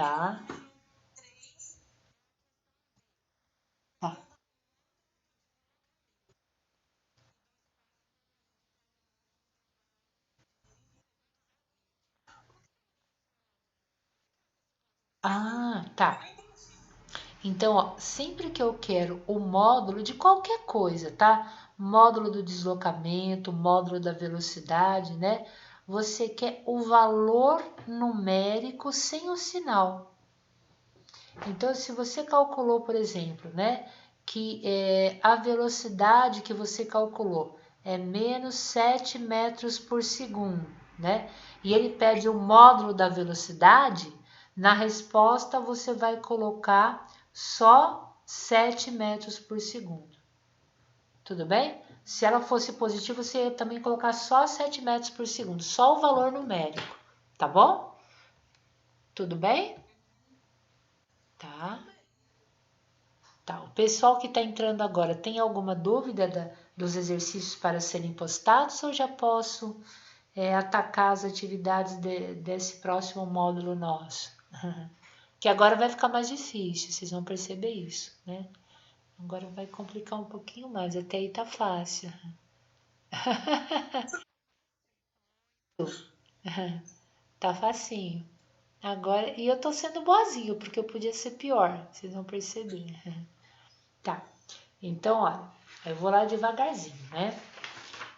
Tá? Tá. Tá. Então, ó, sempre que eu quero o módulo de qualquer coisa, tá? Módulo do deslocamento, módulo da velocidade, né? Você quer o valor numérico sem o sinal. Então, se você calculou, por exemplo, né, que a velocidade que você calculou é menos 7 metros por segundo, né? E ele pede o módulo da velocidade, na resposta você vai colocar só 7 metros por segundo. Tudo bem? Se ela fosse positiva, você ia também colocar só 7 metros por segundo, só o valor numérico, tá bom? Tudo bem? Tá. Tá. O pessoal que está entrando agora, tem alguma dúvida dos exercícios para serem postados ou já posso atacar as atividades desse próximo módulo nosso? Que agora vai ficar mais difícil, vocês vão perceber isso, né? Agora vai complicar um pouquinho mais, até aí tá fácil. Tá facinho. Agora, e eu tô sendo boazinho, porque eu podia ser pior, vocês vão perceber. Tá, então olha, eu vou lá devagarzinho, né?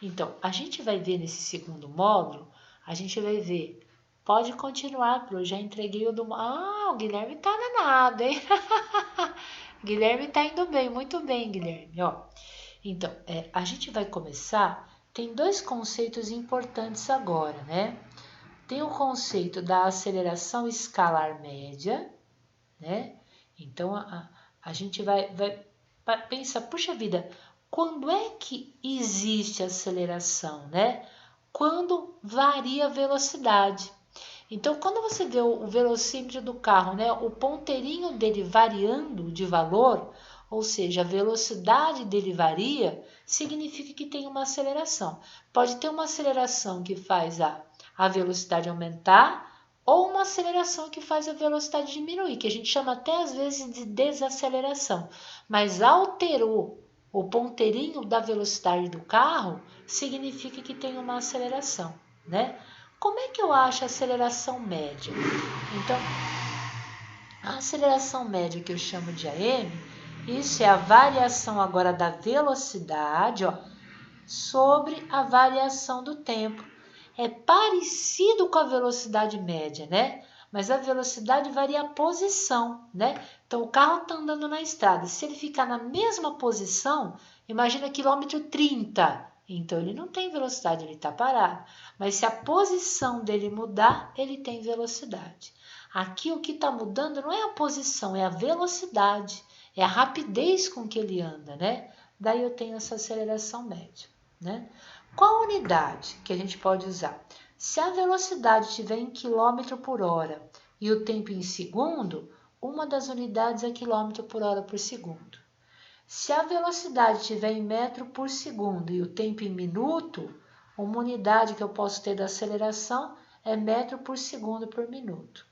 Então, a gente vai ver nesse segundo módulo, a gente vai ver. Pode continuar, Pro, já entreguei o do... Ah, o Guilherme tá danado, hein? Guilherme tá indo bem, muito bem, Guilherme, ó. Então, a gente vai começar, tem dois conceitos importantes agora, né? Tem o conceito da aceleração escalar média, né? Então, a gente vai pensa, puxa vida, quando é que existe aceleração, né? Quando varia a velocidade. Então, quando você vê o velocímetro do carro, né, o ponteirinho dele variando de valor, ou seja, a velocidade dele varia, significa que tem uma aceleração. Pode ter uma aceleração que faz a velocidade aumentar, ou uma aceleração que faz a velocidade diminuir, que a gente chama até às vezes de desaceleração. Mas alterou o ponteirinho da velocidade do carro, significa que tem uma aceleração, né? Como é que eu acho a aceleração média? Então, a aceleração média que eu chamo de AM, isso é a variação agora da velocidade, ó, sobre a variação do tempo. É parecido com a velocidade média, né? Mas a velocidade varia a posição, né? Então o carro está andando na estrada. Se ele ficar na mesma posição, imagina quilômetro 30. Então ele não tem velocidade, ele está parado. Mas se a posição dele mudar, ele tem velocidade. Aqui o que está mudando não é a posição, é a velocidade, é a rapidez com que ele anda, né? Daí eu tenho essa aceleração média, né? Qual unidade que a gente pode usar? Se a velocidade estiver em quilômetro por hora e o tempo em segundo, uma das unidades é quilômetro por hora por segundo. Se a velocidade estiver em metro por segundo e o tempo em minuto, uma unidade que eu posso ter da aceleração é metro por segundo por minuto.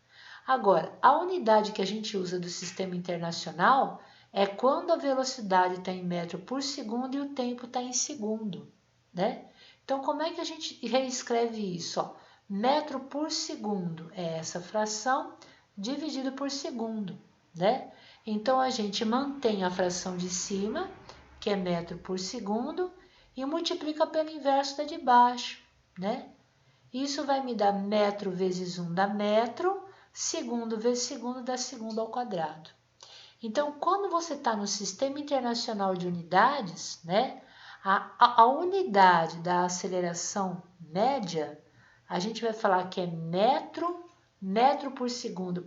Agora, a unidade que a gente usa do sistema internacional é quando a velocidade está em metro por segundo e o tempo está em segundo, né? Então, como é que a gente reescreve isso? Ó, metro por segundo é essa fração dividido por segundo, né? Então, a gente mantém a fração de cima, que é metro por segundo, e multiplica pelo inverso da de baixo, né? Isso vai me dar metro vezes 1 dá metro, segundo vezes segundo dá segundo ao quadrado. Então, quando você está no Sistema Internacional de Unidades, né, a unidade da aceleração média, a gente vai falar que é metro por segundo,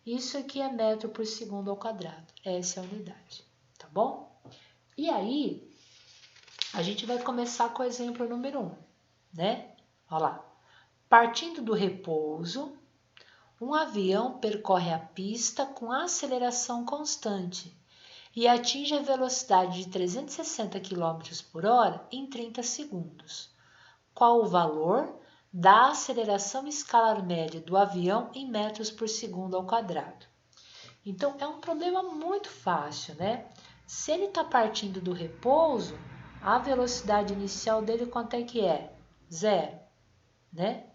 isso aqui é metro por segundo ao quadrado. Essa é a unidade, tá bom? E aí, a gente vai começar com o exemplo número 1, né? Olha lá. Partindo do repouso, um avião percorre a pista com aceleração constante e atinge a velocidade de 360 km por hora em 30 segundos. Qual o valor da aceleração escalar média do avião em metros por segundo ao quadrado. Então, é um problema muito fácil, né? Se ele está partindo do repouso, a velocidade inicial dele quanto é que é? 0, né?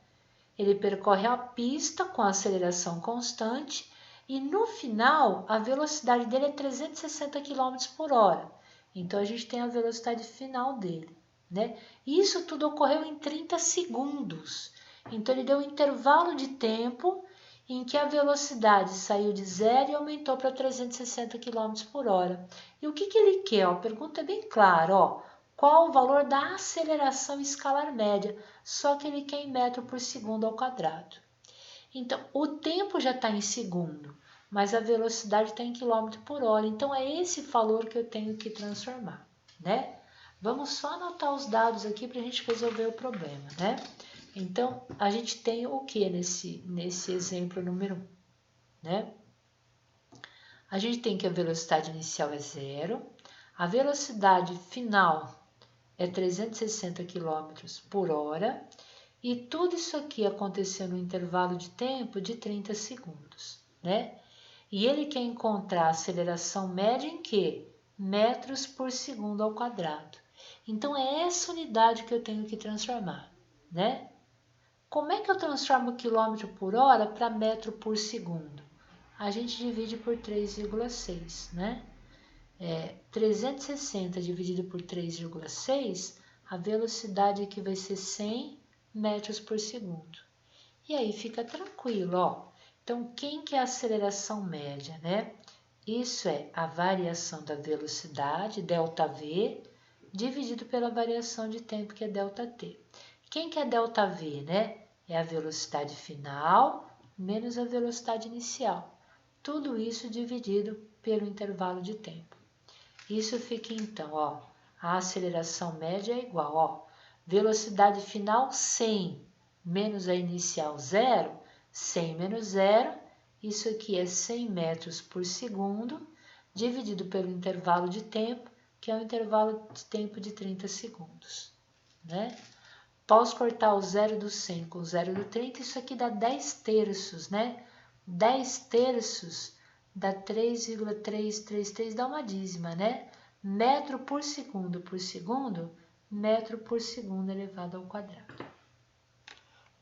Ele percorre a pista com aceleração constante e no final a velocidade dele é 360 km por hora. Então, a gente tem a velocidade final dele, né? Isso tudo ocorreu em 30 segundos. Então, ele deu um intervalo de tempo em que a velocidade saiu de 0 e aumentou para 360 km por hora. E o que ele quer? A pergunta é bem clara, ó. Qual o valor da aceleração escalar média? Só que ele quer em metro por segundo ao quadrado. Então, o tempo já está em segundo, mas a velocidade está em quilômetro por hora. Então, é esse valor que eu tenho que transformar, né? Vamos só anotar os dados aqui para a gente resolver o problema, né? Então, a gente tem o que nesse exemplo número 1, né? A gente tem que a velocidade inicial é 0, a velocidade final é 360 km por hora e tudo isso aqui aconteceu no intervalo de tempo de 30 segundos, né? E ele quer encontrar a aceleração média em quê? Metros por segundo ao quadrado. Então, é essa unidade que eu tenho que transformar, né? Como é que eu transformo quilômetro por hora para metro por segundo? A gente divide por 3,6, né? 360 dividido por 3,6, a velocidade aqui vai ser 100 metros por segundo. E aí fica tranquilo, ó. Então, quem que é a aceleração média, né? Isso é a variação da velocidade, ΔV, dividido pela variação de tempo, que é ΔT. Quem que é ΔV, né? É a velocidade final menos a velocidade inicial. Tudo isso dividido pelo intervalo de tempo. Isso fica então, ó, a aceleração média é igual, ó, velocidade final 100 menos a inicial 0, 100 menos 0, isso aqui é 100 metros por segundo, dividido pelo intervalo de tempo, que é o intervalo de tempo de 30 segundos, né? Posso cortar o 0 do 100 com o 0 do 30, isso aqui dá 10 terços, né? 10 terços dá 3,333, dá uma dízima, né? Metro por segundo, metro por segundo elevado ao quadrado.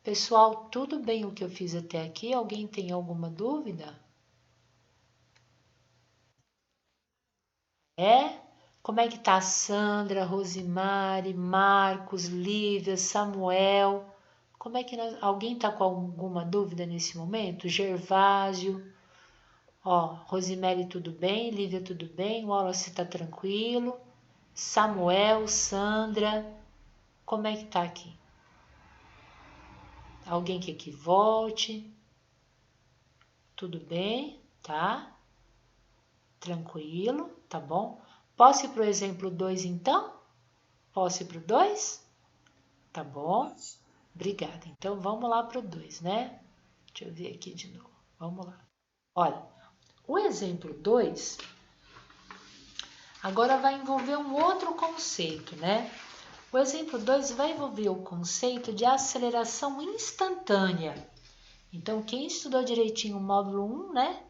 Pessoal, tudo bem o que eu fiz até aqui? Alguém tem alguma dúvida? Como é que tá a Sandra, Rosimari, Marcos, Lívia, Samuel? Como é que alguém tá com alguma dúvida nesse momento? Gervásio, ó, Rosemary, tudo bem? Lívia, tudo bem? Wallace tá tranquilo? Samuel, Sandra, como é que tá aqui? Alguém quer que volte? Tudo bem, tá? Tranquilo, tá bom? Posso ir para o exemplo 2 então? Posso ir para o 2? Tá bom? Obrigada. Então, vamos lá para o 2, né? Deixa eu ver aqui de novo. Vamos lá. Olha, o exemplo 2 agora vai envolver um outro conceito, né? O exemplo 2 vai envolver o conceito de aceleração instantânea. Então, quem estudou direitinho o módulo 1, né?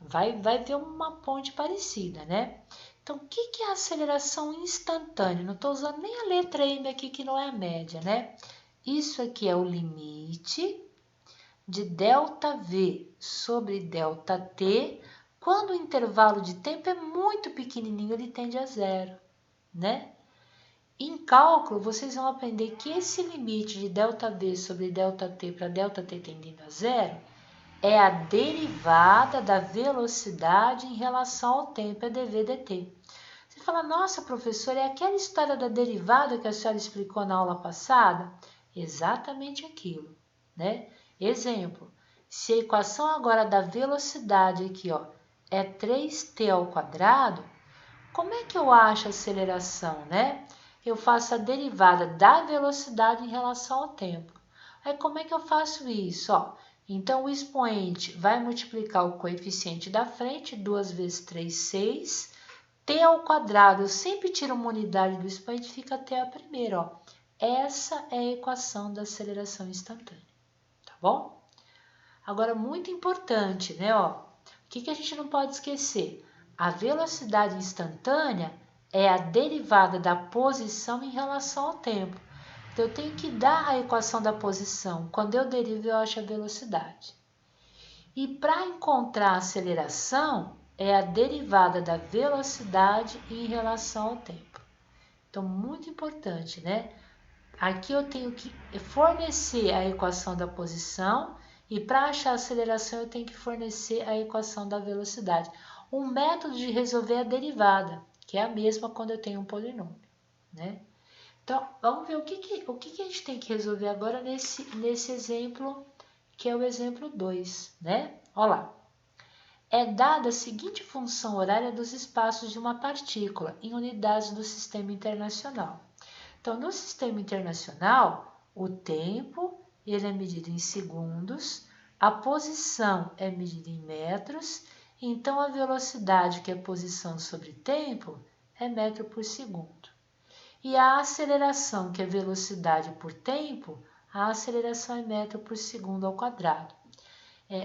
Vai ver uma ponte parecida, né? Então, o que é aceleração instantânea? Não estou usando nem a letra M aqui, que não é a média, né? Isso aqui é o limite de ΔV sobre ΔT, quando o intervalo de tempo é muito pequenininho, ele tende a 0, né? Em cálculo, vocês vão aprender que esse limite de ΔV sobre ΔT para ΔT tendendo a 0 é a derivada da velocidade em relação ao tempo, é dv/dt. Você fala, nossa, professor, é aquela história da derivada que a senhora explicou na aula passada? Exatamente aquilo, né? Exemplo, se a equação agora da velocidade aqui, ó, é 3t ao quadrado, como é que eu acho a aceleração, né? Eu faço a derivada da velocidade em relação ao tempo. Aí, como é que eu faço isso, ó? Então, o expoente vai multiplicar o coeficiente da frente, 2 vezes 3, 6. T ao quadrado, eu sempre tiro uma unidade do expoente, fica t a primeira, ó. Essa é a equação da aceleração instantânea, tá bom? Agora, muito importante, né? Ó, o que a gente não pode esquecer? A velocidade instantânea é a derivada da posição em relação ao tempo. Então, eu tenho que dar a equação da posição. Quando eu derivo, eu acho a velocidade. E para encontrar a aceleração, é a derivada da velocidade em relação ao tempo. Então, muito importante, né? Aqui eu tenho que fornecer a equação da posição e para achar a aceleração eu tenho que fornecer a equação da velocidade. Um método de resolver é a derivada, que é a mesma quando eu tenho um polinômio, né? Então, vamos ver o que a gente tem que resolver agora nesse exemplo, que é o exemplo 2, né? Olha lá. É dada a seguinte função horária dos espaços de uma partícula em unidades do Sistema Internacional. Então, no Sistema Internacional, o tempo ele é medido em segundos, a posição é medida em metros, então a velocidade, que é posição sobre tempo, é metro por segundo. E a aceleração, que é velocidade por tempo, a aceleração é metro por segundo ao quadrado.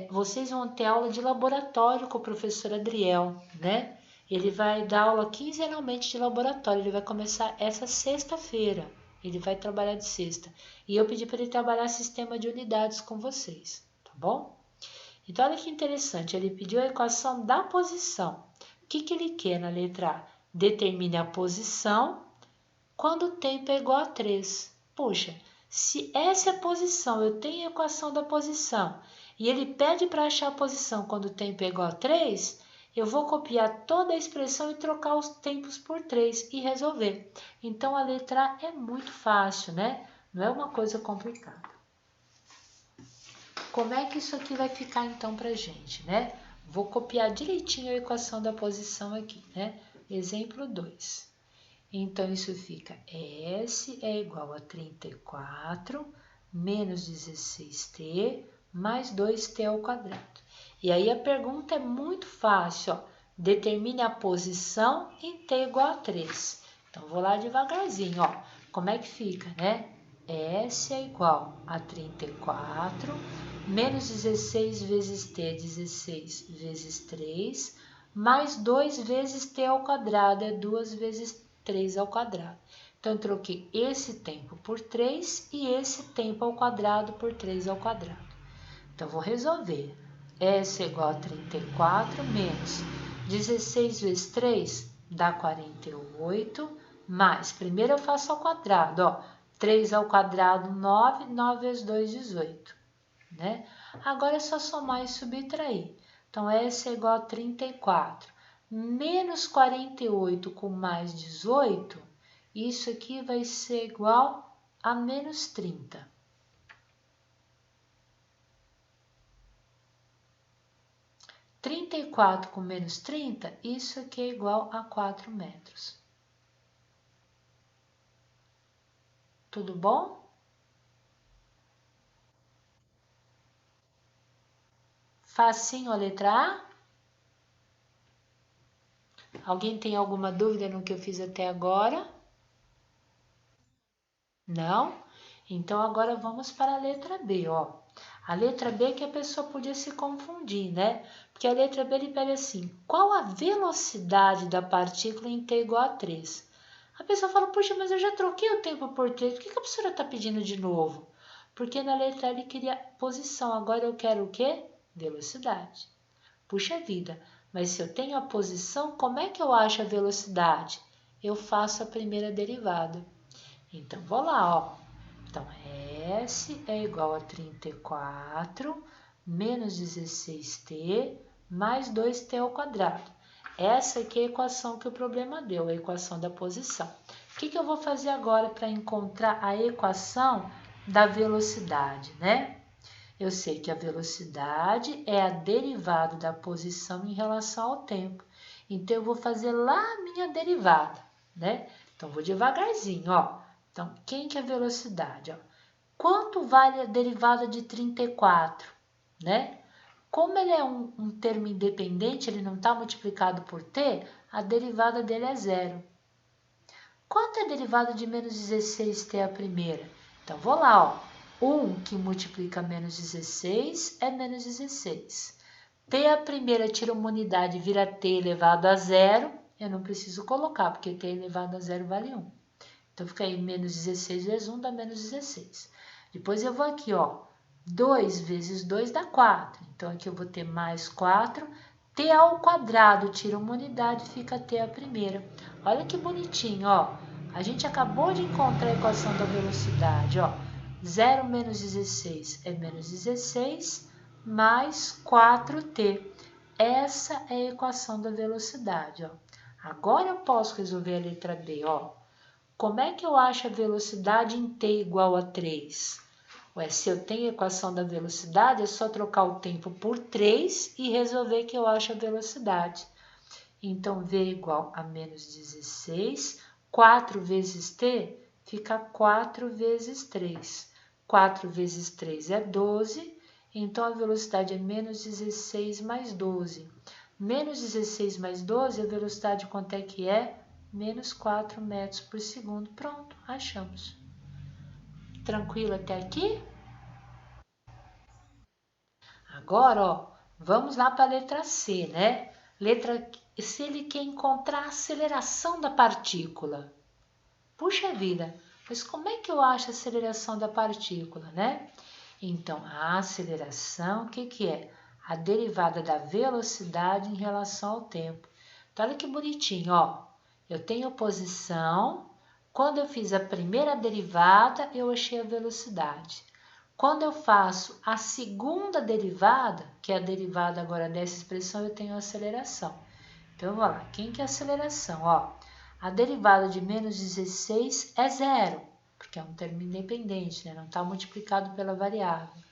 Vocês vão ter aula de laboratório com o professor Adriel, né? Ele vai dar aula quinzenalmente de laboratório, ele vai começar essa sexta-feira, ele vai trabalhar de sexta. E eu pedi para ele trabalhar sistema de unidades com vocês, tá bom? Então, olha que interessante, ele pediu a equação da posição. O que ele quer na letra A? Determine a posição quando o tempo é igual a 3. Puxa, se essa é a posição, eu tenho a equação da posição, e ele pede para achar a posição quando o tempo é igual a 3, eu vou copiar toda a expressão e trocar os tempos por 3 e resolver. Então, a letra A é muito fácil, né? Não é uma coisa complicada. Como é que isso aqui vai ficar então para a gente, né? Vou copiar direitinho a equação da posição aqui, né? Exemplo 2. Então, isso fica S é igual a 34 menos 16t mais 2t ao quadrado. E aí a pergunta é muito fácil, ó. Determine a posição em t igual a 3. Então, vou lá devagarzinho, ó. Como é que fica, né? S é igual a 34 menos 16 vezes t, 16 vezes 3, mais 2 vezes t ao quadrado, é 2 vezes 3 ao quadrado. Então, eu troquei esse tempo por 3 e esse tempo ao quadrado por 3 ao quadrado. Então, vou resolver. S é igual a 34 menos 16 vezes 3 dá 48, mais, primeiro eu faço ao quadrado, ó. 3 ao quadrado, 9, 9 vezes 2, 18, né? Agora é só somar e subtrair. Então, S é igual a 34 menos 48 com mais 18, isso aqui vai ser igual a menos 30. Trinta e quatro com menos 30, isso aqui é igual a 4 metros. Tudo bom? Facinho a letra A? Alguém tem alguma dúvida no que eu fiz até agora? Não? Então, agora vamos para a letra B, ó. A letra B é que a pessoa podia se confundir, né? Porque a letra B ele pede assim, qual a velocidade da partícula em t igual a 3? A pessoa fala, puxa, mas eu já troquei o tempo por 3, por que a professora está pedindo de novo? Porque na letra A ele queria posição, agora eu quero o quê? Velocidade. Puxa vida, mas se eu tenho a posição, como é que eu acho a velocidade? Eu faço a primeira derivada. Então, vou lá, ó. Então, S é igual a 34 menos 16t mais 2t ao quadrado. Essa aqui é a equação que o problema deu, a equação da posição. O que eu vou fazer agora para encontrar a equação da velocidade, né? Eu sei que a velocidade é a derivada da posição em relação ao tempo. Então, eu vou fazer lá a minha derivada, né? Então, vou devagarzinho, ó. Então, quem que é a velocidade? Ó? Quanto vale a derivada de 34? Né? Como ele é um termo independente, ele não está multiplicado por t, a derivada dele é zero. quanto é a derivada de menos 16t a primeira? Então, vou lá, ó. 1 que multiplica menos 16 é menos 16. T a primeira tira uma unidade e vira t elevado a zero. Eu não preciso colocar, porque t elevado a zero vale 1. Então, fica aí menos 16 vezes 1 dá menos 16. Depois eu vou aqui, ó. 2 vezes 2 dá 4. Então, aqui eu vou ter mais 4. T ao quadrado tira uma unidade, fica t a primeira. Olha que bonitinho, ó. A gente acabou de encontrar a equação da velocidade, ó. 0 menos 16 é menos 16 mais 4t. Essa é a equação da velocidade, ó. Agora eu posso resolver a letra B, ó. Como é que eu acho a velocidade em t igual a 3? Ué, se eu tenho a equação da velocidade, é só trocar o tempo por 3 e resolver que eu acho a velocidade. Então, V igual a menos 16, 4 vezes t fica 4 vezes 3. 4 vezes 3 é 12, então a velocidade é menos 16 mais 12. Menos 16 mais 12, a velocidade quanto é que é? Menos 4 metros por segundo. Pronto, achamos. Tranquilo até aqui? Agora, ó, vamos lá para a letra C, né? Letra C, ele quer encontrar a aceleração da partícula. Puxa vida, mas como é que eu acho a aceleração da partícula, né? Então, a aceleração, o que é? A derivada da velocidade em relação ao tempo. Então, olha que bonitinho, ó. Eu tenho posição, quando eu fiz a primeira derivada, eu achei a velocidade. Quando eu faço a segunda derivada, que é a derivada agora dessa expressão, eu tenho a aceleração. Então, eu vou lá. Quem que é a aceleração? Ó, a derivada de menos 16 é zero, porque é um termo independente, né? Não está multiplicado pela variável.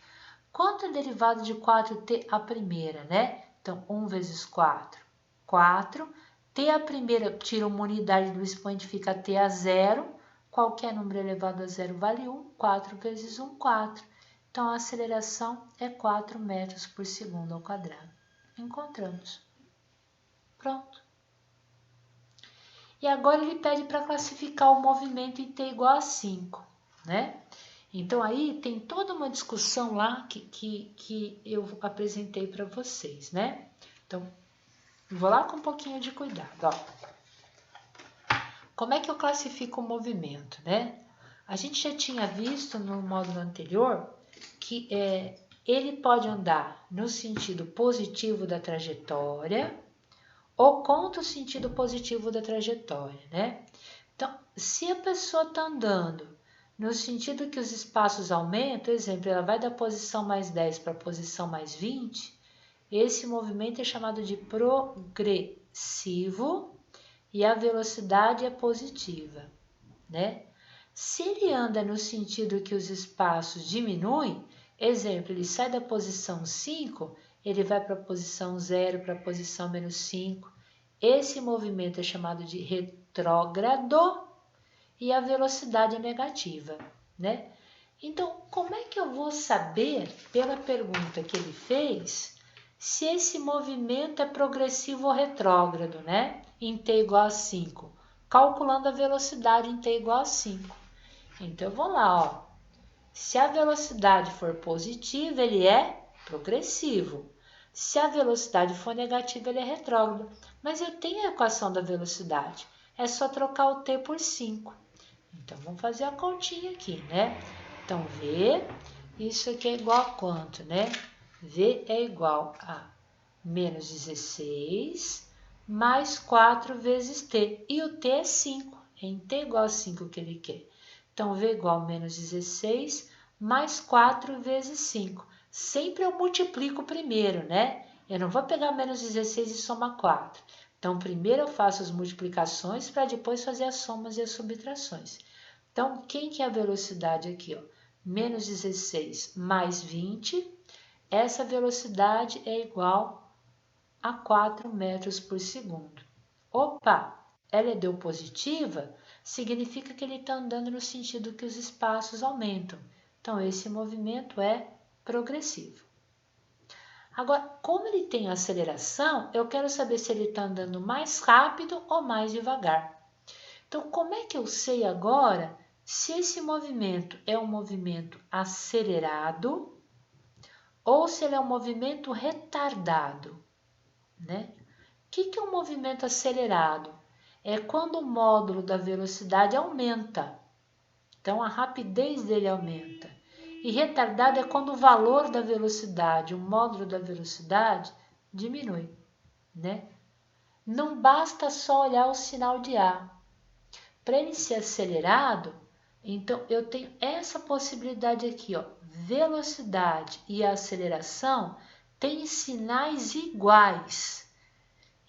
Quanto é a derivada de 4t a primeira, né? Então, 1 vezes 4, 4. T a primeira tira uma unidade do expoente, fica t a zero. Qualquer número elevado a zero vale 1. 4 vezes 1, 4. Então, a aceleração é 4 metros por segundo ao quadrado. Encontramos. Pronto. E agora ele pede para classificar o movimento em t igual a 5, né? Então, aí tem toda uma discussão lá que eu apresentei para vocês, né? Então, vou lá com um pouquinho de cuidado, ó. Como é que eu classifico o movimento, né? A gente já tinha visto no módulo anterior que ele pode andar no sentido positivo da trajetória ou contra o sentido positivo da trajetória, né? Então, se a pessoa está andando no sentido que os espaços aumentam, por exemplo, ela vai da posição mais 10 para a posição mais 20, esse movimento é chamado de progressivo e a velocidade é positiva, né? Se ele anda no sentido que os espaços diminuem, exemplo, ele sai da posição 5, ele vai para a posição 0, para a posição menos 5. Esse movimento é chamado de retrógrado e a velocidade é negativa, né? Então, como é que eu vou saber, pela pergunta que ele fez, se esse movimento é progressivo ou retrógrado, né? Em t igual a 5, calculando a velocidade em t igual a 5. Então, eu vou lá, ó. Se a velocidade for positiva, ele é progressivo. Se a velocidade for negativa, ele é retrógrado. Mas eu tenho a equação da velocidade. É só trocar o t por 5. Então, vamos fazer a continha aqui, né? Então, V, isso aqui é igual a quanto, né? V é igual a menos 16 mais 4 vezes t. E o t é 5. É em t igual a 5 que ele quer. Então, V igual a menos 16 mais 4 vezes 5. Sempre eu multiplico primeiro, né? Eu não vou pegar menos 16 e somar 4. Então, primeiro eu faço as multiplicações para depois fazer as somas e as subtrações. Então, quem que é a velocidade aqui, ó? Menos 16 mais 20. Essa velocidade é igual a 4 metros por segundo. Opa, ela deu positiva, significa que ele está andando no sentido que os espaços aumentam. Então, esse movimento é progressivo. Agora, como ele tem aceleração, eu quero saber se ele está andando mais rápido ou mais devagar. Então, como é que eu sei agora se esse movimento é um movimento acelerado ou se ele é um movimento retardado, né? O que é um movimento acelerado? É quando o módulo da velocidade aumenta. Então, a rapidez dele aumenta. E retardado é quando o valor da velocidade, o módulo da velocidade, diminui, né? Não basta só olhar o sinal de A. Para ele ser acelerado, então eu tenho essa possibilidade aqui, ó. Velocidade e aceleração têm sinais iguais.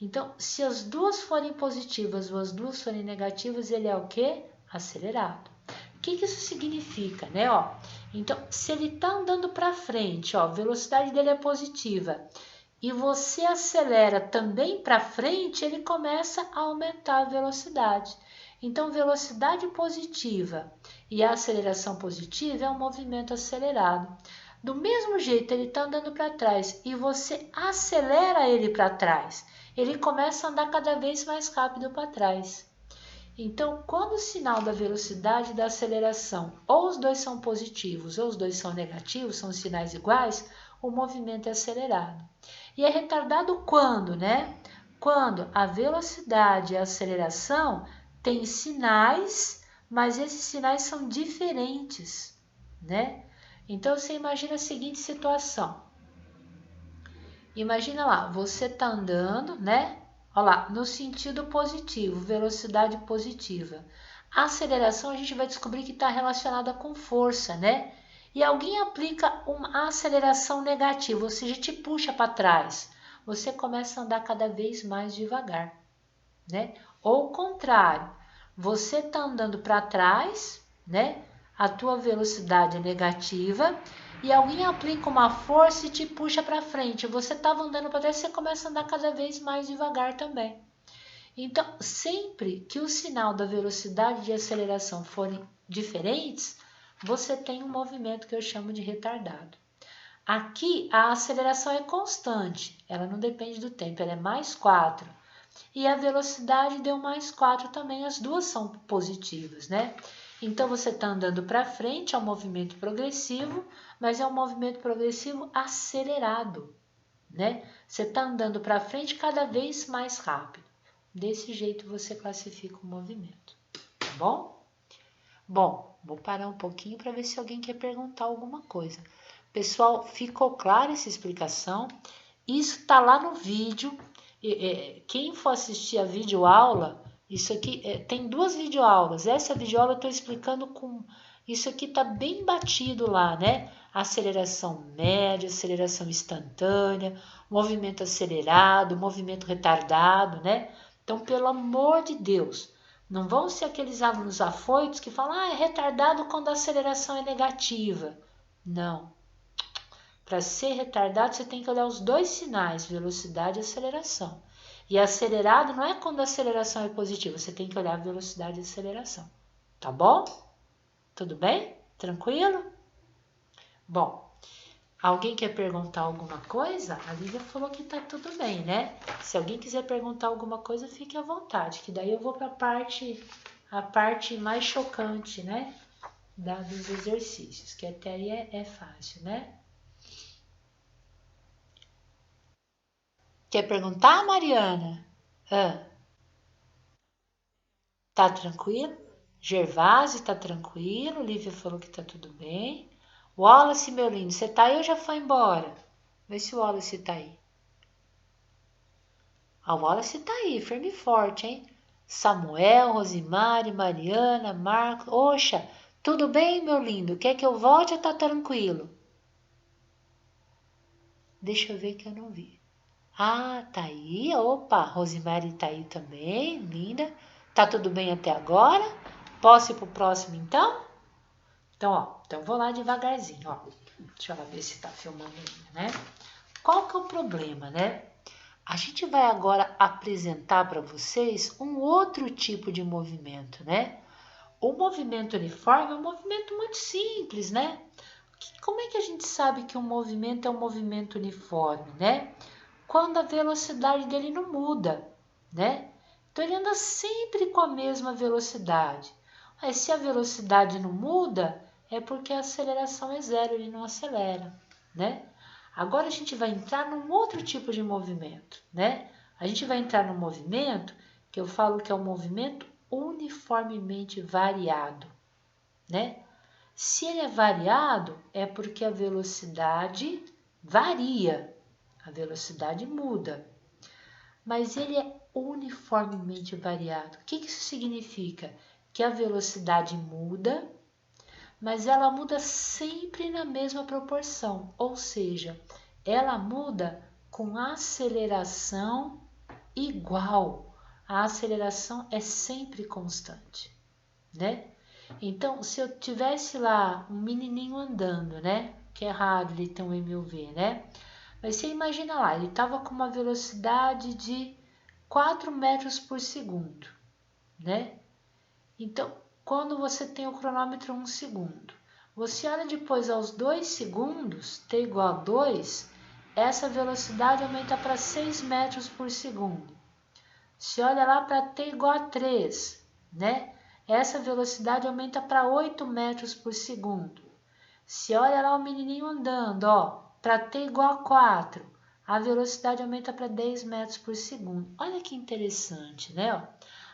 Então, se as duas forem positivas ou as duas forem negativas, ele é o quê? Acelerado. O que isso significa, né? Ó, então, se ele está andando para frente, ó, a velocidade dele é positiva, e você acelera também para frente, ele começa a aumentar a velocidade. Então, velocidade positiva e a aceleração positiva é um movimento acelerado. Do mesmo jeito, ele está andando para trás e você acelera ele para trás, ele começa a andar cada vez mais rápido para trás. Então, quando o sinal da velocidade e da aceleração, ou os dois são positivos ou os dois são negativos, são sinais iguais, o movimento é acelerado. E é retardado quando, né? Quando a velocidade e a aceleração têm sinais, mas esses sinais são diferentes, né? Então, você imagina a seguinte situação. Imagina lá, você está andando, né? Olha lá, no sentido positivo, velocidade positiva. A aceleração a gente vai descobrir que está relacionada com força, né? E alguém aplica uma aceleração negativa, ou seja, te puxa para trás. Você começa a andar cada vez mais devagar, né? Ou o contrário, você está andando para trás, né? A tua velocidade é negativa e alguém aplica uma força e te puxa para frente. Você estava andando para trás, você começa a andar cada vez mais devagar também. Então, sempre que o sinal da velocidade e de aceleração forem diferentes, você tem um movimento que eu chamo de retardado. Aqui, a aceleração é constante, ela não depende do tempo, ela é mais 4. E a velocidade deu mais 4 também, as duas são positivas, né? Então, você está andando para frente, é um movimento progressivo, mas é um movimento progressivo acelerado, né? Você está andando para frente cada vez mais rápido. Desse jeito, você classifica o movimento, tá bom? Bom, vou parar um pouquinho para ver se alguém quer perguntar alguma coisa. Pessoal, ficou clara essa explicação? Isso está lá no vídeo. Quem for assistir a videoaula, isso aqui tem duas videoaulas. Essa videoaula eu estou explicando com... Isso aqui está bem batido lá, né? Aceleração média, aceleração instantânea, movimento acelerado, movimento retardado, né? Então, pelo amor de Deus, não vão ser aqueles alunos afoitos que falam, é retardado quando a aceleração é negativa. Não. Para ser retardado, você tem que olhar os dois sinais, velocidade e aceleração. E acelerado não é quando a aceleração é positiva, você tem que olhar a velocidade e aceleração. Tá bom? Tudo bem? Tranquilo? Bom, alguém quer perguntar alguma coisa? A Lívia falou que tá tudo bem, né? Se alguém quiser perguntar alguma coisa, fique à vontade, que daí eu vou para a parte mais chocante, né? Dos exercícios, que até aí é fácil, né? Quer perguntar, Mariana? Tá tranquilo? Gervásio tá tranquilo? Lívia falou que tá tudo bem. Wallace, meu lindo, você tá aí ou já foi embora? Vê se o Wallace tá aí. A Wallace tá aí, firme e forte, hein? Samuel, Rosimari, Mariana, Marcos. Oxa, tudo bem, meu lindo? Quer que eu volte ou tá tranquilo? Deixa eu ver que eu não vi. Ah, tá aí. Opa, Rosemary tá aí também, linda. Tá tudo bem até agora? Posso ir pro próximo então? Então, ó, então vou lá devagarzinho, ó. Deixa eu ver se tá filmando ainda, né? Qual que é o problema, né? A gente vai agora apresentar para vocês um outro tipo de movimento, né? O movimento uniforme é um movimento muito simples, né? Como é que a gente sabe que um movimento é um movimento uniforme, né? Quando a velocidade dele não muda, né? Então ele anda sempre com a mesma velocidade. Mas se a velocidade não muda, é porque a aceleração é zero, ele não acelera, né? Agora a gente vai entrar num outro tipo de movimento, né? A gente vai entrar num movimento que eu falo que é um movimento uniformemente variado, né? Se ele é variado, é porque a velocidade varia, a velocidade muda. Mas ele é uniformemente variado. O que isso significa? Que a velocidade muda, mas ela muda sempre na mesma proporção, ou seja, ela muda com aceleração igual. A aceleração é sempre constante, né? Então, se eu tivesse lá um menininho andando, né? Que é raro ele ter um MUV, né? Mas você imagina lá, ele estava com uma velocidade de 4 metros por segundo, né? Então, quando você tem o cronômetro 1 segundo, você olha depois aos 2 segundos, t igual a 2, essa velocidade aumenta para 6 metros por segundo. Se olha lá para t igual a 3, né? Essa velocidade aumenta para 8 metros por segundo. Se olha lá o menininho andando, ó, para t igual a 4, a velocidade aumenta para 10 metros por segundo. Olha que interessante, né? Ó,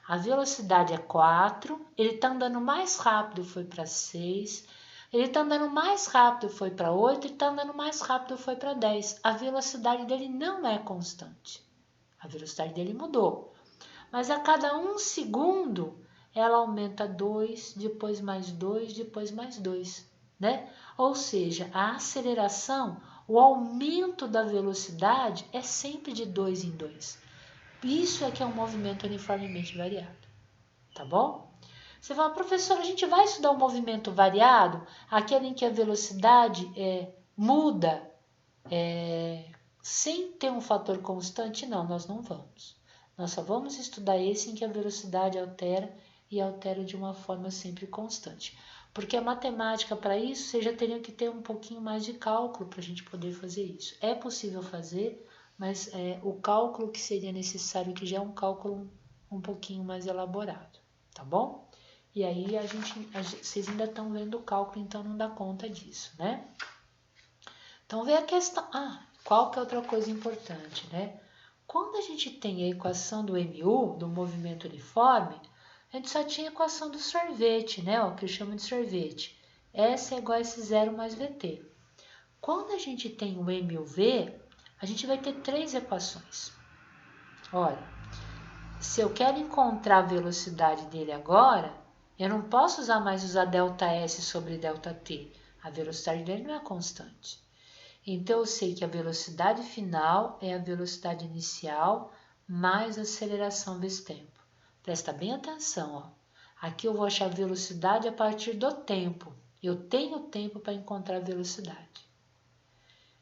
a velocidade é 4, ele está andando mais rápido, foi para 6, ele está andando mais rápido, foi para 8, e está andando mais rápido, foi para 10. A velocidade dele não é constante. A velocidade dele mudou. Mas a cada 1 segundo, ela aumenta 2, depois mais 2, depois mais 2, né? Ou seja, a aceleração, o aumento da velocidade é sempre de 2 em 2. Isso é que é um movimento uniformemente variado, tá bom? Você fala, professor, a gente vai estudar um movimento variado, aquele em que a velocidade muda sem ter um fator constante? Não, nós não vamos. Nós só vamos estudar esse em que a velocidade altera e altera de uma forma sempre constante. Porque a matemática, para isso, você já teria que ter um pouquinho mais de cálculo para a gente poder fazer isso. É possível fazer, mas o cálculo que seria necessário, que já é um cálculo um pouquinho mais elaborado, tá bom? E aí vocês ainda estão vendo o cálculo, então não dá conta disso, né? Então vem a questão, qual que é outra coisa importante, né? Quando a gente tem a equação do MU, do movimento uniforme, a gente só tinha a equação do sorvete, né? O que eu chamo de sorvete. S é igual a S0 mais VT. Quando a gente tem o MUV, a gente vai ter 3 equações. Olha, se eu quero encontrar a velocidade dele agora, eu não posso usar ΔS sobre ΔT. A velocidade dele não é constante. Então, eu sei que a velocidade final é a velocidade inicial mais a aceleração vezes tempo. Presta bem atenção, ó. Aqui eu vou achar a velocidade a partir do tempo. Eu tenho tempo para encontrar a velocidade.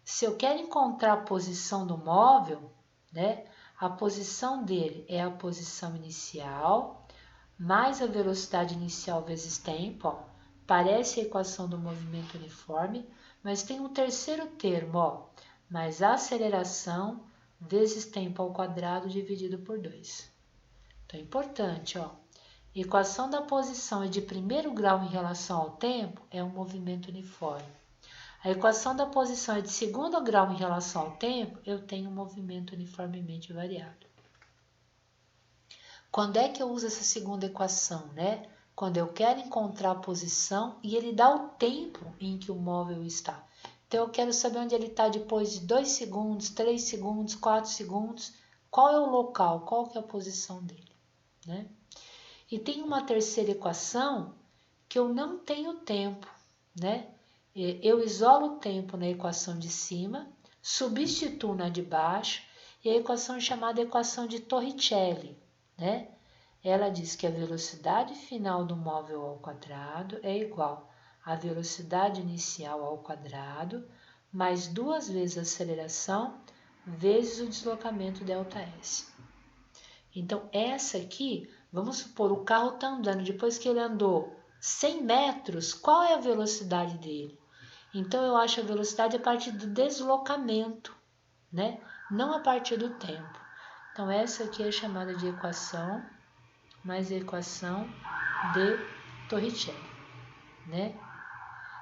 Se eu quero encontrar a posição do móvel, né? A posição dele é a posição inicial mais a velocidade inicial vezes tempo, ó. Parece a equação do movimento uniforme, mas tem um terceiro termo, ó, mais a aceleração vezes tempo ao quadrado dividido por 2. Então é importante, ó. Equação da posição é de primeiro grau em relação ao tempo, é um movimento uniforme. A equação da posição é de segundo grau em relação ao tempo, eu tenho um movimento uniformemente variado. Quando é que eu uso essa segunda equação, né? Quando eu quero encontrar a posição e ele dá o tempo em que o móvel está. Então, eu quero saber onde ele está depois de 2 segundos, 3 segundos, 4 segundos. Qual é o local, qual que é a posição dele, né? E tem uma terceira equação que eu não tenho tempo, né? Eu isolo o tempo na equação de cima, substituo na de baixo, e a equação é chamada equação de Torricelli, né? Ela diz que a velocidade final do móvel ao quadrado é igual à velocidade inicial ao quadrado, mais 2 vezes a aceleração, vezes o deslocamento ΔS. Então, essa aqui, vamos supor, o carro está andando, depois que ele andou 100 metros, qual é a velocidade dele? Então, eu acho a velocidade a partir do deslocamento, né? Não a partir do tempo. Então, essa aqui é chamada de equação mais a equação de Torricelli, né?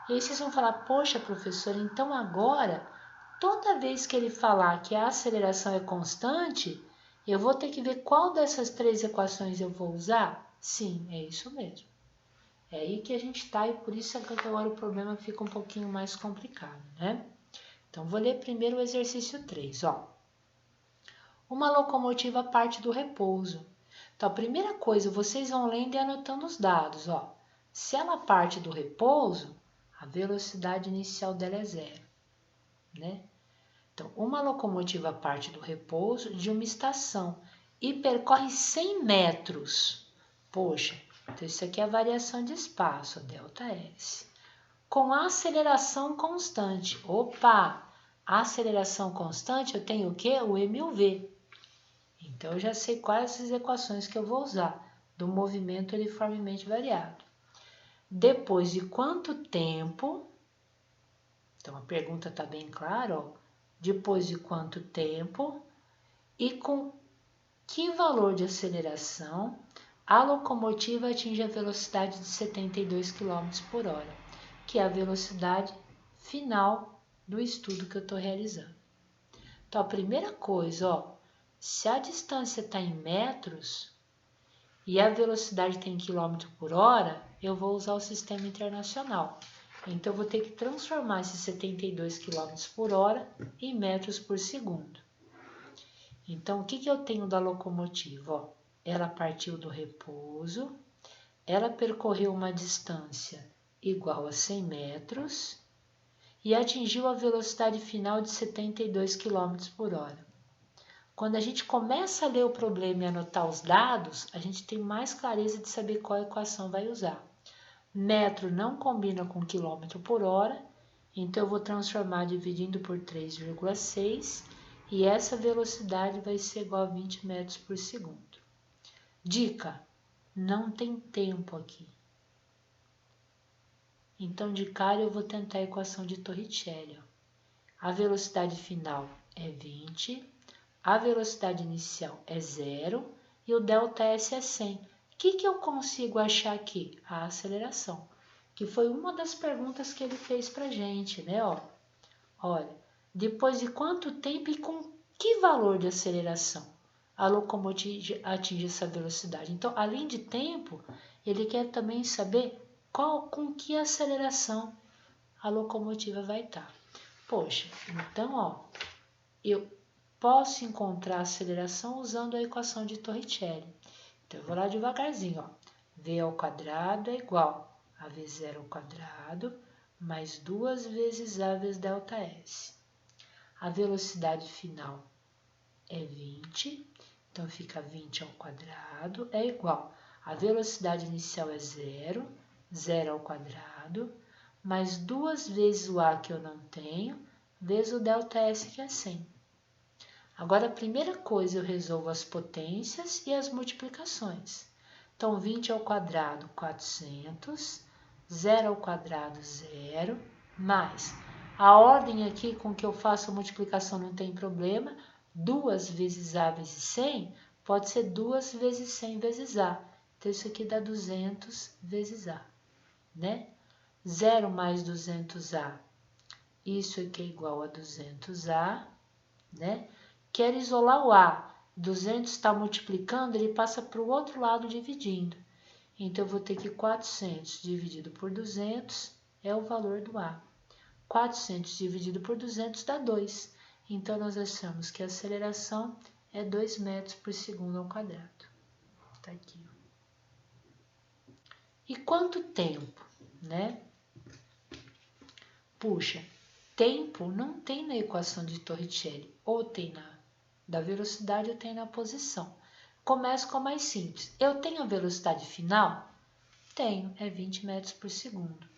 E aí vocês vão falar, poxa, professor, então agora, toda vez que ele falar que a aceleração é constante, eu vou ter que ver qual dessas três equações eu vou usar? Sim, é isso mesmo. É aí que a gente está e por isso é que agora o problema fica um pouquinho mais complicado, né? Então, vou ler primeiro o exercício 3, ó. Uma locomotiva parte do repouso. Então, a primeira coisa, vocês vão lendo e anotando os dados, ó. Se ela parte do repouso, a velocidade inicial dela é 0, né? Então, uma locomotiva parte do repouso de uma estação e percorre 100 metros. Poxa, então isso aqui é a variação de espaço, a ΔS. Com aceleração constante. Opa! A aceleração constante eu tenho o quê? O mV. Então, eu já sei quais as equações que eu vou usar do movimento uniformemente variado. Depois de quanto tempo, então a pergunta está bem clara, ó, depois de quanto tempo e com que valor de aceleração a locomotiva atinge a velocidade de 72 km por hora, que é a velocidade final do estudo que eu estou realizando. Então, a primeira coisa, ó, se a distância está em metros e a velocidade tem em km por hora, eu vou usar o sistema internacional. Então, eu vou ter que transformar esses 72 km por hora em metros por segundo. Então, o que eu tenho da locomotiva? Ó, ela partiu do repouso, ela percorreu uma distância igual a 100 metros e atingiu a velocidade final de 72 km por hora. Quando a gente começa a ler o problema e anotar os dados, a gente tem mais clareza de saber qual equação vai usar. Metro não combina com quilômetro por hora, então eu vou transformar dividindo por 3,6 e essa velocidade vai ser igual a 20 metros por segundo. Dica, não tem tempo aqui. Então, de cara, eu vou tentar a equação de Torricelli. A velocidade final é 20, a velocidade inicial é 0 e o ΔS é 100. O que eu consigo achar aqui? A aceleração, que foi uma das perguntas que ele fez para a gente, né? Ó, olha, depois de quanto tempo e com que valor de aceleração a locomotiva atinge essa velocidade? Então, além de tempo, ele quer também saber com que aceleração a locomotiva vai estar. Poxa, então, ó, eu posso encontrar a aceleração usando a equação de Torricelli. Então, eu vou lá devagarzinho, ó. V ao quadrado é igual a V0 ao quadrado mais 2 vezes A vezes ΔS. A velocidade final é 20, então fica 20 ao quadrado é igual. A velocidade inicial é 0, 0 ao quadrado, mais 2 vezes o A que eu não tenho, vezes o ΔS que é 100. Agora, a primeira coisa, eu resolvo as potências e as multiplicações. Então, 20 ao quadrado, 400, 0 ao quadrado, 0, mais a ordem aqui com que eu faço a multiplicação não tem problema, 2 vezes A vezes 100 pode ser 2 vezes 100 vezes A. Então, isso aqui dá 200 vezes A, né? 0 mais 200A, isso aqui é igual a 200A, né? Quero isolar o A, 200 está multiplicando, ele passa para o outro lado dividindo. Então, eu vou ter que 400 dividido por 200 é o valor do A. 400 dividido por 200 dá 2. Então, nós achamos que a aceleração é 2 metros por segundo ao quadrado. Tá aqui. E quanto tempo, né? Puxa, tempo não tem na equação de Torricelli, ou tem da velocidade ou tem na posição. Começo com a mais simples. Eu tenho a velocidade final? Tenho, é 20 metros por segundo.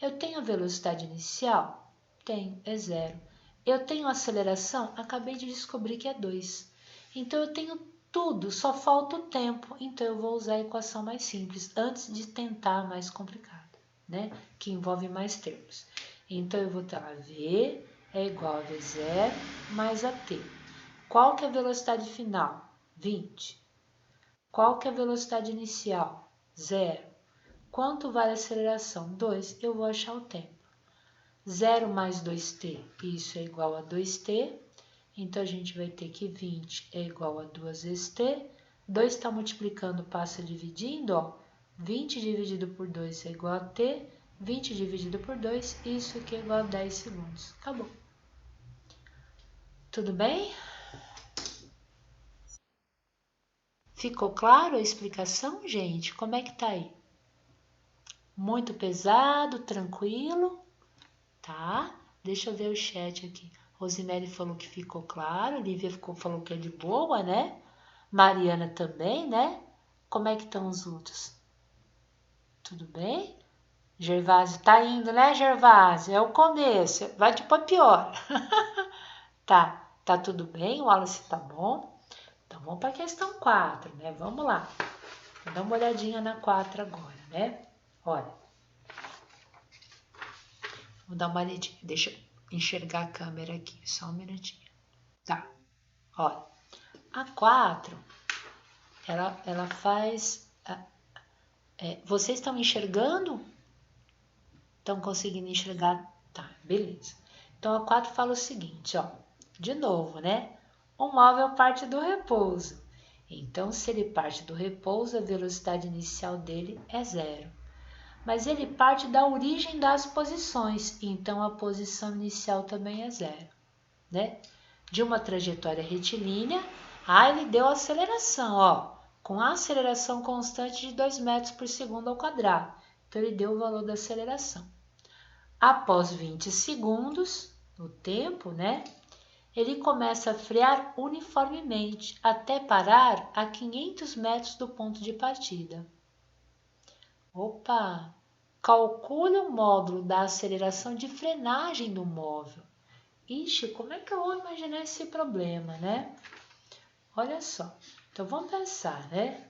Eu tenho a velocidade inicial? Tenho, é 0. Eu tenho a aceleração? Acabei de descobrir que é 2. Então, eu tenho tudo, só falta o tempo. Então, eu vou usar a equação mais simples, antes de tentar a mais complicada, né? Que envolve mais termos. Então, eu vou ter lá V é igual a V0 mais a T. Qual que é a velocidade final? 20. Qual que é a velocidade inicial? 0. Quanto vale a aceleração? 2. Eu vou achar o tempo. 0 mais 2t, isso é igual a 2t. Então, a gente vai ter que 20 é igual a 2 vezes t. 2 está multiplicando, passa dividindo, ó. 20 dividido por 2 é igual a t. 20 dividido por 2, isso aqui é igual a 10 segundos. Acabou. Tudo bem? Ficou claro a explicação, gente? Como é que tá aí? Muito pesado, tranquilo? Tá? Deixa eu ver o chat aqui. Rosemary falou que ficou claro, Lívia falou que é de boa, né? Mariana também, né? Como é que estão os outros? Tudo bem? Gervásio tá indo, né, Gervásio? É o começo, vai depois pior. Tá tudo bem? O Wallace tá bom? Então vamos para a questão 4, né? Vamos lá. Vou dar uma olhadinha na 4 agora, né? Olha. Vou dar uma olhadinha. Deixa eu enxergar a câmera aqui, só um minutinho. Tá. Olha. A 4, ela faz... vocês estão enxergando? Estão conseguindo enxergar? Tá, beleza. Então, a 4 fala o seguinte, ó. De novo, né? O móvel parte do repouso. Então, se ele parte do repouso, a velocidade inicial dele é 0. Mas ele parte da origem das posições, então a posição inicial também é 0, né? De uma trajetória retilínea, ele deu aceleração, ó, com a aceleração constante de 2 metros por segundo ao quadrado. Então, ele deu o valor da aceleração. Após 20 segundos, no tempo, né? Ele começa a frear uniformemente até parar a 500 metros do ponto de partida. Opa! Calcule o módulo da aceleração de frenagem do móvel. Ixi, como é que eu vou imaginar esse problema, né? Olha só. Então, vamos pensar, né?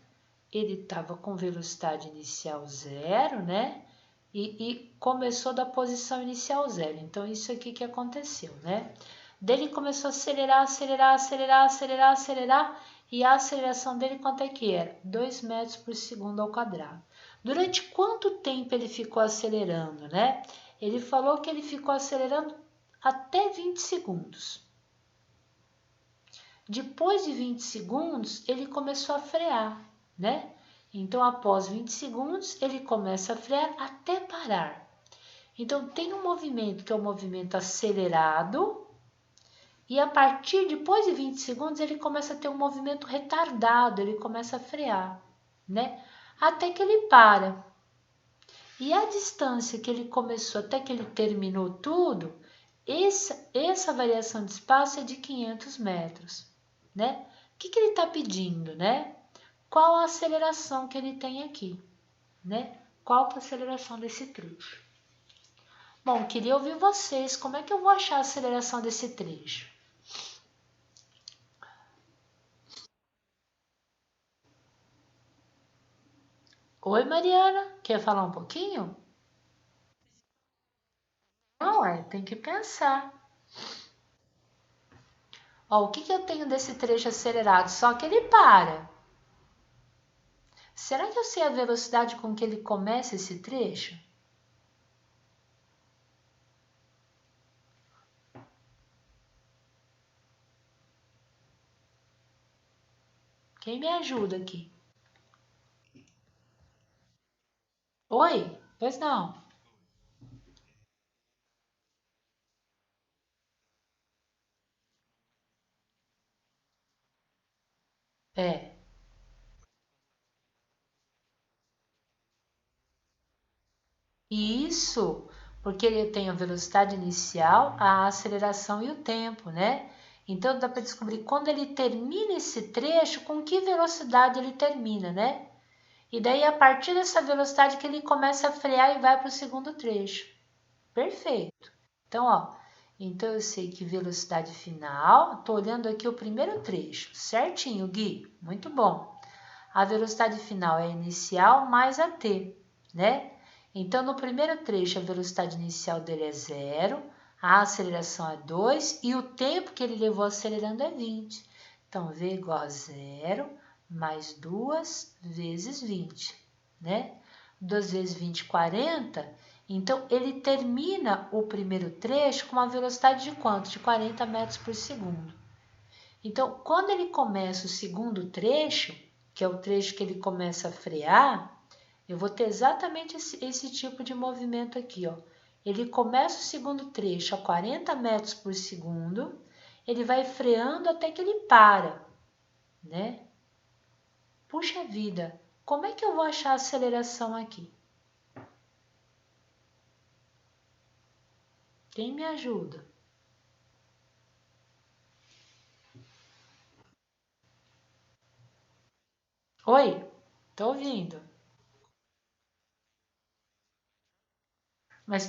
Ele estava com velocidade inicial 0, né? E começou da posição inicial 0. Então, isso aqui que aconteceu, né? Dele começou a acelerar, acelerar, acelerar, acelerar, acelerar. E a aceleração dele quanto é que era? 2 metros por segundo ao quadrado. Durante quanto tempo ele ficou acelerando, né? Ele falou que ele ficou acelerando até 20 segundos. Depois de 20 segundos, ele começou a frear, né? Então, após 20 segundos, ele começa a frear até parar. Então, tem um movimento que é o movimento acelerado, e a partir, depois de 20 segundos, ele começa a ter um movimento retardado, ele começa a frear, né? Até que ele para. E a distância que ele começou até que ele terminou tudo, essa variação de espaço é de 500 metros, né? O que ele está pedindo, né? Qual a aceleração que ele tem aqui, né? Qual que é a aceleração desse trecho? Bom, queria ouvir vocês, como é que eu vou achar a aceleração desse trecho? Oi, Mariana, quer falar um pouquinho? Não, tem que pensar. Ó, o que eu tenho desse trecho acelerado? Só que ele para. Será que eu sei a velocidade com que ele começa esse trecho? Quem me ajuda aqui? Oi? Pois não. É. Isso, porque ele tem a velocidade inicial, a aceleração e o tempo, né? Então dá para descobrir quando ele termina esse trecho, com que velocidade ele termina, né? E daí a partir dessa velocidade que ele começa a frear e vai para o segundo trecho. Perfeito. Então, ó, então eu sei que velocidade final, tô olhando aqui o primeiro trecho, certinho, Gui, muito bom. A velocidade final é a inicial mais a t, né? Então, no primeiro trecho, a velocidade inicial dele é 0, a aceleração é 2 e o tempo que ele levou acelerando é 20. Então, V igual a 0 mais 2 vezes 20, né? 2 vezes 20, 40. Então, ele termina o primeiro trecho com uma velocidade de quanto? De 40 metros por segundo. Então, quando ele começa o segundo trecho, que é o trecho que ele começa a frear, eu vou ter exatamente esse tipo de movimento aqui, ó. Ele começa o segundo trecho a 40 metros por segundo, ele vai freando até que ele para, né? Puxa vida, como é que eu vou achar a aceleração aqui? Quem me ajuda? Oi, tô ouvindo. Mas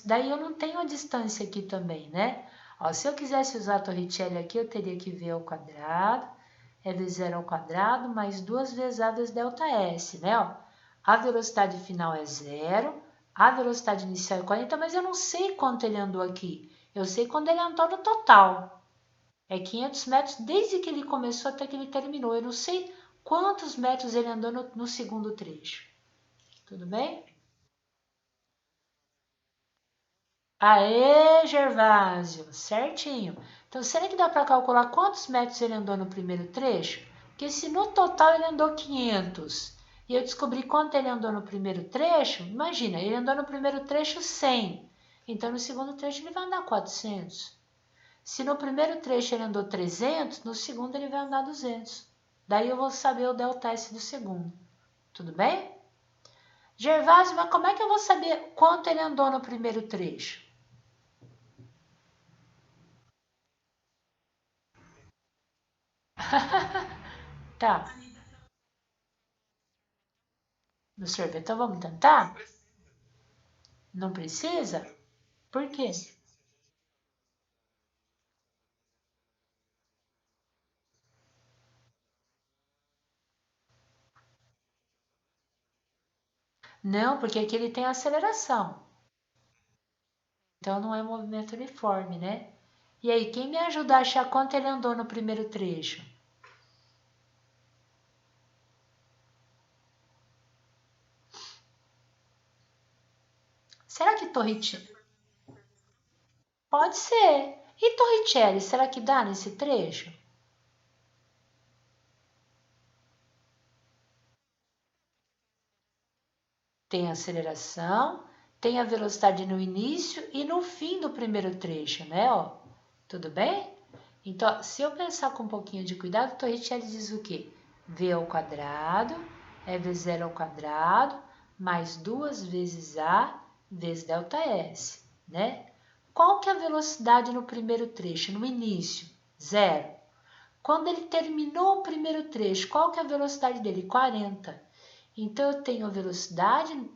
daí eu não tenho a distância aqui também, né? Ó, se eu quisesse usar a Torricelli aqui, eu teria que V ao quadrado, L0 ao quadrado, mais 2 vezes A vezes ΔS, né? Ó, a velocidade final é 0, a velocidade inicial é 40, mas eu não sei quanto ele andou aqui. Eu sei quando ele andou no total. É 500 metros desde que ele começou até que ele terminou. Eu não sei quantos metros ele andou no segundo trecho. Tudo bem? Aê, Gervásio, certinho. Então, será que dá para calcular quantos metros ele andou no primeiro trecho? Porque se no total ele andou 500 e eu descobri quanto ele andou no primeiro trecho, imagina, ele andou no primeiro trecho 100. Então, no segundo trecho ele vai andar 400. Se no primeiro trecho ele andou 300, no segundo ele vai andar 200. Daí eu vou saber o ΔS do segundo. Tudo bem? Gervásio, mas como é que eu vou saber quanto ele andou no primeiro trecho? Tá, no sorvete. Então vamos tentar? Não precisa? Por quê? Não, porque aqui ele tem aceleração. Então não é movimento uniforme, né? E aí, quem me ajuda a achar quanto ele andou no primeiro trecho? Será que Torricelli? Pode ser. E Torricelli, será que dá nesse trecho? Tem aceleração, tem a velocidade no início e no fim do primeiro trecho, né? Ó, tudo bem? Então, se eu pensar com um pouquinho de cuidado, Torricelli diz o quê? V ao quadrado é V0 ao quadrado mais 2 vezes A vezes ΔS, né? Qual que é a velocidade no primeiro trecho, no início? Zero. Quando ele terminou o primeiro trecho, qual que é a velocidade dele? 40. Então, eu tenho a velocidade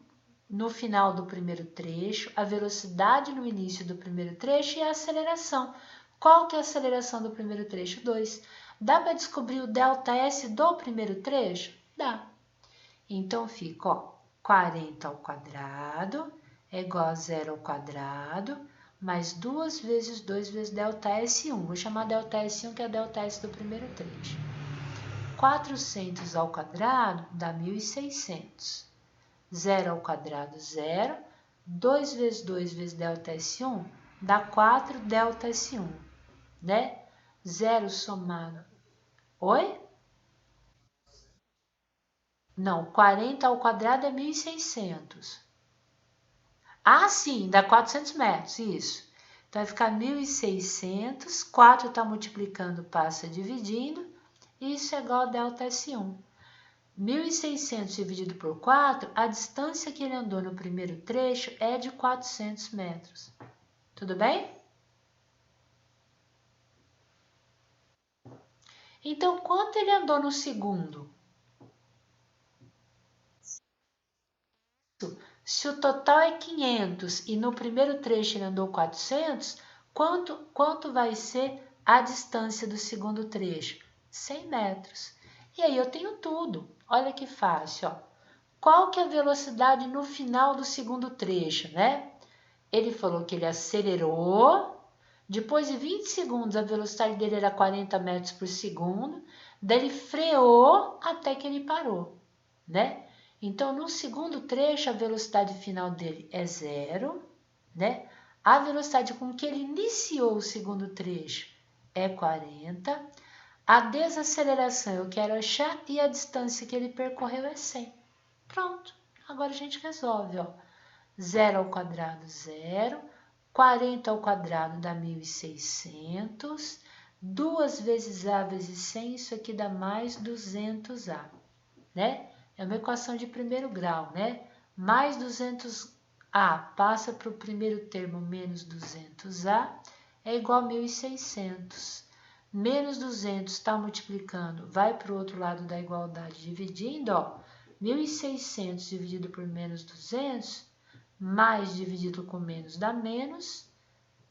no final do primeiro trecho, a velocidade no início do primeiro trecho e a aceleração. Qual que é a aceleração do primeiro trecho? 2. Dá para descobrir o ΔS do primeiro trecho? Dá. Então, fica, ó, 40 ao quadrado é igual a 0 ao quadrado, mais 2 vezes 2 vezes ΔS1. Vou chamar ΔS1, que é a ΔS do primeiro trecho. 400 ao quadrado dá 1.600. 0 ao quadrado, 0. 2 vezes 2 vezes ΔS1 dá 4 ΔS1, né? 0 somado. Oi? Não, 40 ao quadrado é 1.600. Ah, sim, dá 400 metros, isso. Então, vai ficar 1.600, 4 está multiplicando, passa dividindo, isso é igual a ΔS1. 1.600 dividido por 4, a distância que ele andou no primeiro trecho é de 400 metros. Tudo bem? Então, quanto ele andou no segundo? Se o total é 500 e no primeiro trecho ele andou 400, quanto vai ser a distância do segundo trecho? 100 metros. E aí eu tenho tudo. Olha que fácil, ó. Qual que é a velocidade no final do segundo trecho, né? Ele falou que ele acelerou, Depois de 20 segundos, a velocidade dele era 40 metros por segundo. Daí ele freou até que ele parou, né? Então, no segundo trecho, a velocidade final dele é 0, né? A velocidade com que ele iniciou o segundo trecho é 40. A desaceleração eu quero achar e a distância que ele percorreu é 100. Pronto, agora a gente resolve, ó. 0 ao quadrado, 0. 40 ao quadrado dá 1.600. 2 vezes A vezes 100, isso aqui dá mais 200A, né? É uma equação de primeiro grau, né? Mais 200A passa para o primeiro termo, menos 200A, é igual a 1.600. Menos 200 está multiplicando, vai para o outro lado da igualdade, dividindo, ó. 1.600 dividido por menos 200, mais dividido com menos dá menos.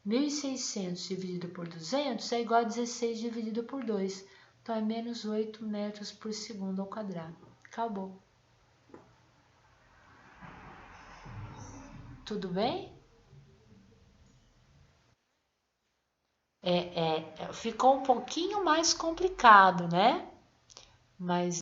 1.600 dividido por 200 é igual a 16 dividido por 2. Então, é menos 8 metros por segundo ao quadrado. Acabou. Tudo bem? Ficou um pouquinho mais complicado, né? Mas